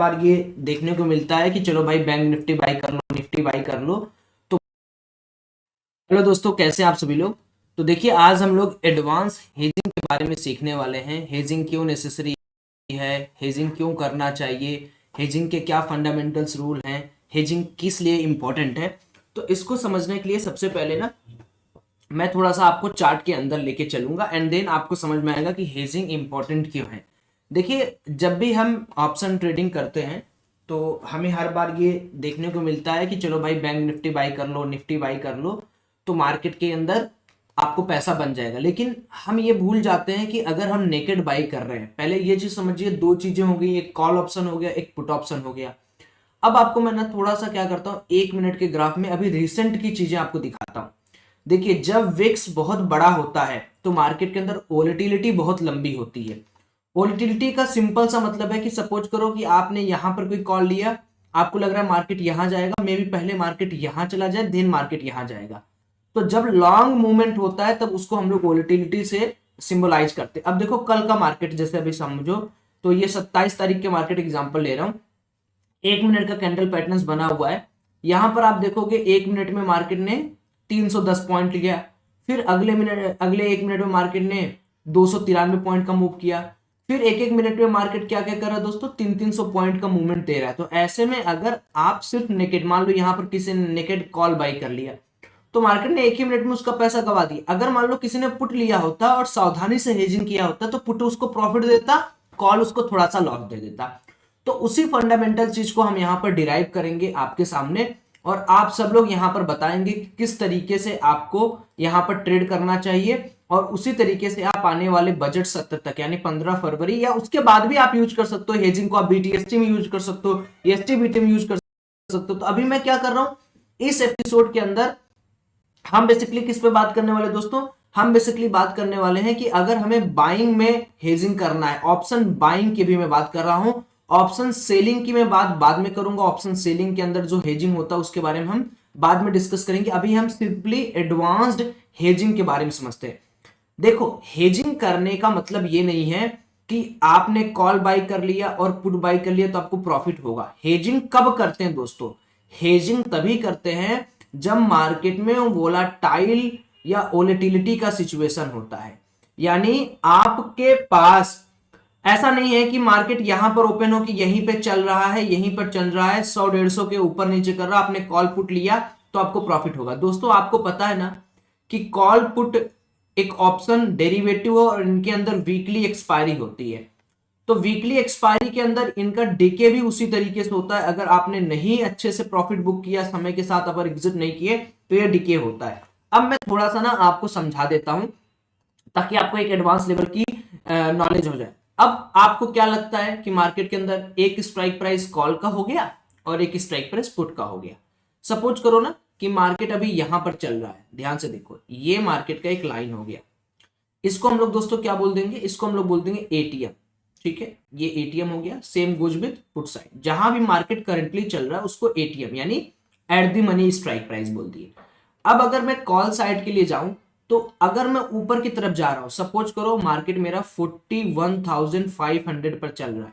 बार ये देखने को मिलता है कि चलो भाई बैंक निफ्टी बाई कर लो, निफ्टी बाई कर लो। तो हेलो दोस्तों, कैसे आप सभी लोग। तो देखिए, आज हम लोग एडवांस हेजिंग के बारे में सीखने वाले हैं। हेजिंग क्यों नेसेसरी है, हेजिंग क्यों करना चाहिए, हेजिंग के क्या फंडामेंटल्स रूल हैं, हेजिंग किस लिए इंपॉर्टेंट है। तो इसको समझने के लिए सबसे पहले ना मैं थोड़ा सा आपको चार्ट के अंदर लेके चलूंगा एंड देन आपको समझ में आएगा कि हेजिंग इंपॉर्टेंट क्यों है। देखिए, जब भी हम ऑप्शन ट्रेडिंग करते हैं तो हमें हर बार ये देखने को मिलता है कि चलो भाई बैंक निफ्टी बाई कर लो, निफ्टी बाई कर लो, तो मार्केट के अंदर आपको पैसा बन जाएगा। लेकिन हम ये भूल जाते हैं कि अगर हम नेकेड बाई कर रहे हैं, पहले ये चीज समझिए, दो चीजें हो गई, एक कॉल ऑप्शन हो गया, एक पुट ऑप्शन हो गया। अब आपको मैं ना थोड़ा सा क्या करता हूँ, 1 मिनट के ग्राफ में अभी रिसेंट की चीजें आपको दिखाता हूँ। देखिए, जब विक्स बहुत बड़ा होता है तो मार्केट के अंदर वोलेटिलिटी बहुत लंबी होती है। वोलेटिलिटी का सिंपल सा मतलब है कि सपोज करो कि आपने यहां पर कोई कॉल लिया, आपको लग रहा है मार्केट यहां जाएगा, मे बी पहले मार्केट यहां चला जाए देन मार्केट यहां जाएगा। तो जब लॉन्ग मूवमेंट होता है तब उसको हम लोग वोलेटिलिटी से सिंबलाइज करते हैं। अब देखो, कल का मार्केट जैसे अभी समझो, तो ये 27 तारीख के मार्केट एग्जांपल ले रहा हूं। 1 मिनट का कैंडल पैटर्न बना हुआ है। यहां पर आप देखोगे 1 मिनट में मार्केट ने 310 पॉइंट लिया, फिर अगले 1 मिनट में मार्केट ने 293 पॉइंट का मूव किया, फिर एक एक मिनट में मार्केट क्या क्या कर रहा है दोस्तों, 300 पॉइंट का मूवमेंट दे रहा है। तो ऐसे में अगर आप सिर्फ नेकेड, मान लो यहां पर किसी ने नेकेड कॉल बाई कर लिया, तो मार्केट ने एक ही मिनट में उसका पैसा गवा दिया। अगर मान लो किसी ने पुट लिया होता और सावधानी से हेजिंग किया होता तो पुट उसको प्रॉफिट देता, कॉल उसको थोड़ा सा लॉस दे देता। तो उसी फंडामेंटल चीज को हम यहां पर डिराइव करेंगे आपके सामने, और आप सब लोग यहां पर बताएंगे कि किस तरीके से आपको यहां पर ट्रेड करना चाहिए। और उसी तरीके से आप आने वाले बजट सत्र तक, यानी 15 फरवरी या उसके बाद भी आप यूज कर सकते हो हेजिंग को। आप बीटीएसटी में यूज कर सकते हो, एसटी बीटी में यूज कर सकते हो। तो अभी मैं क्या कर रहा हूं इस एपिसोड के अंदर, हम बेसिकली किस पे बात करने वाले दोस्तों, हम बेसिकली बात करने वाले हैं कि अगर हमें बाइंग में हेजिंग करना है, ऑप्शन बाइंग की भी मैं बात कर रहा हूं, ऑप्शन सेलिंग की मैं बात बाद में करूंगा। ऑप्शन सेलिंग के अंदर जो हेजिंग होता है उसके बारे में हम बाद में डिस्कस करेंगे। अभी हम सिंपली एडवांस्ड हेजिंग के बारे में समझते हैं। देखो, हेजिंग करने का मतलब ये नहीं है कि आपने कॉल बाई कर लिया और पुट बाई कर लिया तो आपको प्रॉफिट होगा। हेजिंग कब करते हैं दोस्तों, हेजिंग तभी करते हैं जब मार्केट में वोलाटाइल या वोलेटिलिटी का सिचुएशन होता है। यानी आपके पास ऐसा नहीं है कि मार्केट यहां पर ओपन हो कि यहीं पे चल रहा है, यहीं पर चल रहा है, 100-150 के ऊपर नीचे कर रहा, आपने कॉल पुट लिया तो आपको प्रॉफिट होगा। दोस्तों, आपको पता है ना कि कॉल पुट एक ऑप्शन डेरिवेटिव और इनके अंदर वीकली एक्सपायरी होती है। तो वीकली एक्सपायरी के अंदर इनका डीके भी उसी तरीके से होता है। अगर आपने नहीं अच्छे से प्रॉफिट बुक किया, समय के साथ अगर एग्जिट नहीं किए, तो ये डीके होता है। अब मैं थोड़ा सा ना आपको समझा देता हूं ताकि आपको एक एडवांस लेवल की नॉलेज हो जाए। अब आपको क्या लगता है कि मार्केट के अंदर एक स्ट्राइक प्राइस कॉल का हो गया और एक स्ट्राइक प्राइस पुट का हो गया। सपोज करो ना कि मार्केट अभी यहां पर चल रहा है, ध्यान से देखो, ये मार्केट का एक लाइन हो गया। इसको हम लोग दोस्तों क्या बोल देंगे, इसको हम लोग बोल देंगे एटीएम। ठीक है, ये एटीएम हो गया। Same goes with put side, जहां भी मार्केट करंटली चल रहा है उसको एटीएम यानी at the money strike price बोल दिए। अब अगर मैं कॉल साइड के लिए जाऊं, तो अगर मैं ऊपर की तरफ जा रहा हूं, सपोज करो मार्केट मेरा 41,500 पर चल रहा है,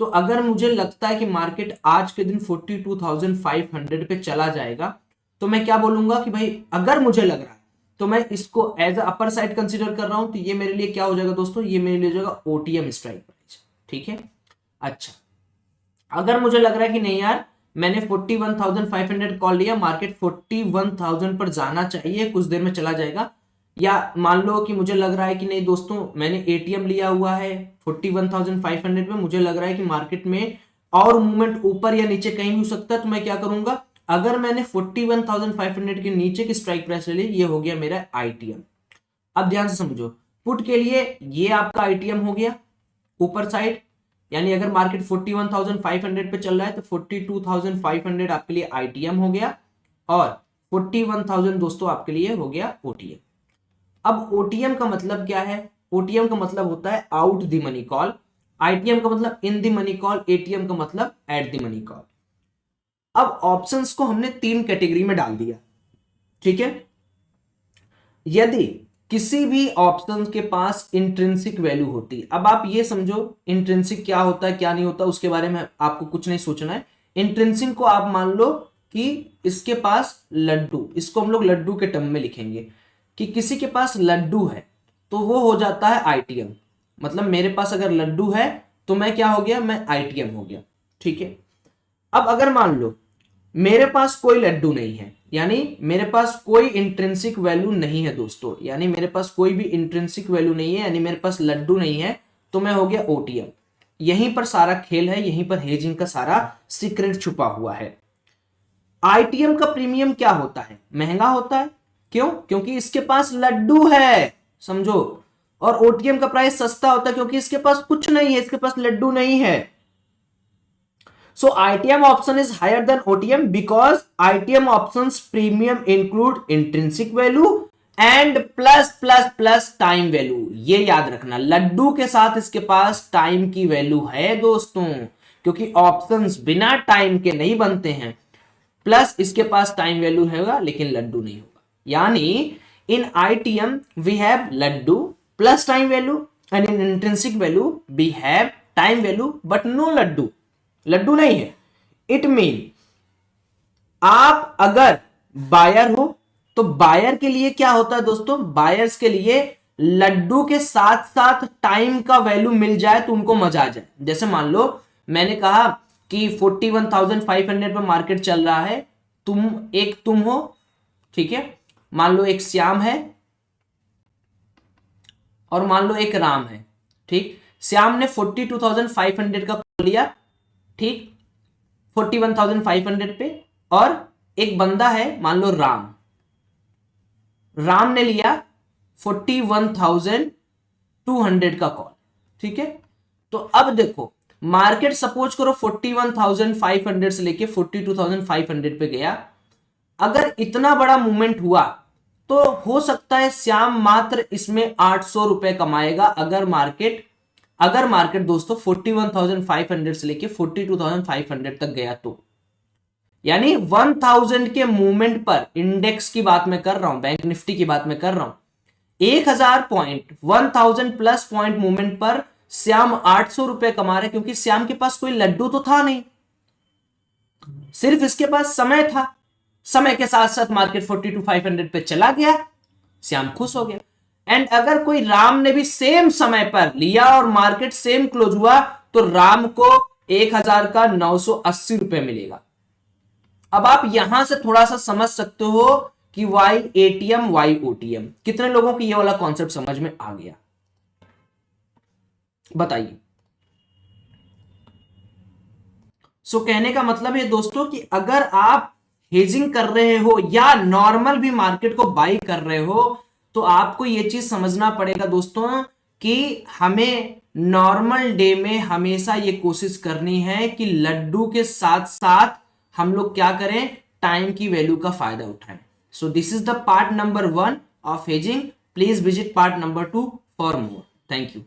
तो अगर मुझे लगता है कि मार्केट आज के दिन 42,500 पे चला जाएगा, तो मैं क्या बोलूंगा कि भाई अगर मुझे लग रहा है तो मैं इसको एज अपर साइड कंसीडर कर रहा हूं। तो ये मेरे लिए क्या हो जाएगा दोस्तों, ये मेरे लिए हो जाएगा ओटीएम स्ट्राइक प्राइस। ठीक है, अच्छा, अगर मुझे लग रहा है कि नहीं यार, मैंने 41,500 कॉल लिया, मार्केट 41,000 पर जाना चाहिए, कुछ देर में चला जाएगा, या मान लो कि मुझे लग रहा है कि नहीं दोस्तों, मैंने एटीएम लिया हुआ है 41,500 में, मुझे लग रहा है कि मार्केट में और मूवमेंट ऊपर या नीचे कहीं भी हो सकता है, तो मैं क्या करूंगा, अगर मैंने 41,500 के नीचे की स्ट्राइक प्राइस ले ली, ये हो गया मेरा आईटीएम। अब ध्यान से समझो, पुट के लिए ये आपका आईटीएम हो गया ऊपर साइड, यानी अगर मार्केट 41,500 पे चल रहा है तो 42,500 आपके लिए आईटीएम हो गया, और 41,000 दोस्तों आपके लिए हो गया ओटीएम। अब ओटीएम का मतलब क्या है, ओटीएम का मतलब होता है out the money call, ITM का मतलब in the money call, ATM का मतलब एट द मनी कॉल। अब ऑप्शंस को हमने 3 कैटेगरी में डाल दिया। ठीक है, यदि किसी भी ऑप्शन के पास इंट्रिंसिक वैल्यू होती है। अब आप ये समझो इंट्रिंसिक क्या होता है क्या नहीं होता, उसके बारे में आपको कुछ नहीं सोचना है। इंट्रिंसिक को आप मान लो कि इसके पास लड्डू, इसको हम लोग लड्डू के टर्म में लिखेंगे कि किसी के पास लड्डू है तो वो हो जाता है आईटीएम। मतलब मेरे पास अगर लड्डू है तो मैं क्या हो गया, मैं आईटीएम हो गया। ठीक है, अब अगर मान लो मेरे पास कोई लड्डू नहीं है, यानी मेरे पास कोई इंट्रिंसिक वैल्यू नहीं है दोस्तों, यानी मेरे पास कोई भी इंट्रिंसिक वैल्यू नहीं है, यानी मेरे पास लड्डू नहीं है, तो मैं हो गया ओटीएम। यहीं पर सारा खेल है, यहीं पर हेजिंग का सारा सीक्रेट छुपा हुआ है। आईटीएम का प्रीमियम क्या होता है, महंगा होता है। क्यों? क्योंकि इसके पास लड्डू है, समझो। और ओटीएम का प्राइस सस्ता होता है क्योंकि इसके पास कुछ नहीं है, इसके पास लड्डू नहीं है। So ITM option is higher than OTM because ITM options premium include intrinsic value and plus time value। ये याद रखना, लड्डू के साथ इसके पास टाइम की वैल्यू है दोस्तों, क्योंकि ऑप्शंस बिना टाइम के नहीं बनते हैं। प्लस इसके पास टाइम वैल्यू होगा लेकिन लड्डू नहीं होगा। यानी इन ITM we have Laddu plus time value and in intrinsic value we have time value but no Laddu, Laddu नहीं है। इट मीन आप अगर बायर हो तो बायर के लिए क्या होता है दोस्तों, बायर्स के लिए लड्डू के साथ साथ टाइम का वैल्यू मिल जाए तो उनको मजा आ जाए। जैसे मान लो मैंने कहा कि 41,500 पर मार्केट चल रहा है, तुम हो, ठीक है, मान लो एक श्याम है और मान लो एक राम है। ठीक, श्याम ने 42,500 का कॉल लिया, ठीक, 41,500 पे, और एक बंदा है मान लो राम ने लिया 41,200 का कॉल। ठीक है, तो अब देखो मार्केट सपोज करो 41,500 से लेके 42,500 पे गया। अगर इतना बड़ा मूवमेंट हुआ तो हो सकता है श्याम मात्र इसमें 800 रुपए कमाएगा। अगर मार्केट दोस्तों 41,500 से लेके 42,500 तक गया तो, यानी 1000 के मूवमेंट पर, इंडेक्स की बात मैं कर रहा हूं, बैंक निफ्टी की बात मैं कर रहा हूं, 1000 पॉइंट 1000 प्लस पॉइंट मूवमेंट पर श्याम 800 रुपए कमा रहे, क्योंकि श्याम के पास कोई लड्डू तो था नहीं, सिर्फ इसके पास समय था। समय के साथ साथ मार्केट 42,500 पे चला गया, श्याम खुश हो गया। एंड अगर कोई राम ने भी सेम समय पर लिया और मार्केट सेम क्लोज हुआ तो राम को 1000 का 980 रुपए मिलेगा। अब आप यहां से थोड़ा सा समझ सकते हो कि वाई एटीएम वाई ओटीएम। कितने लोगों को ये वाला कॉन्सेप्ट समझ में आ गया, बताइए। सो कहने का मतलब है दोस्तों कि अगर आप हेजिंग कर रहे हो या नॉर्मल भी मार्केट को बाई कर रहे हो तो आपको यह चीज समझना पड़ेगा दोस्तों कि हमें नॉर्मल डे में हमेशा ये कोशिश करनी है कि लड्डू के साथ साथ हम लोग क्या करें, टाइम की वैल्यू का फायदा उठाएं। So this is the part number 1 of hedging. Please visit part number 2 for more. Thank you.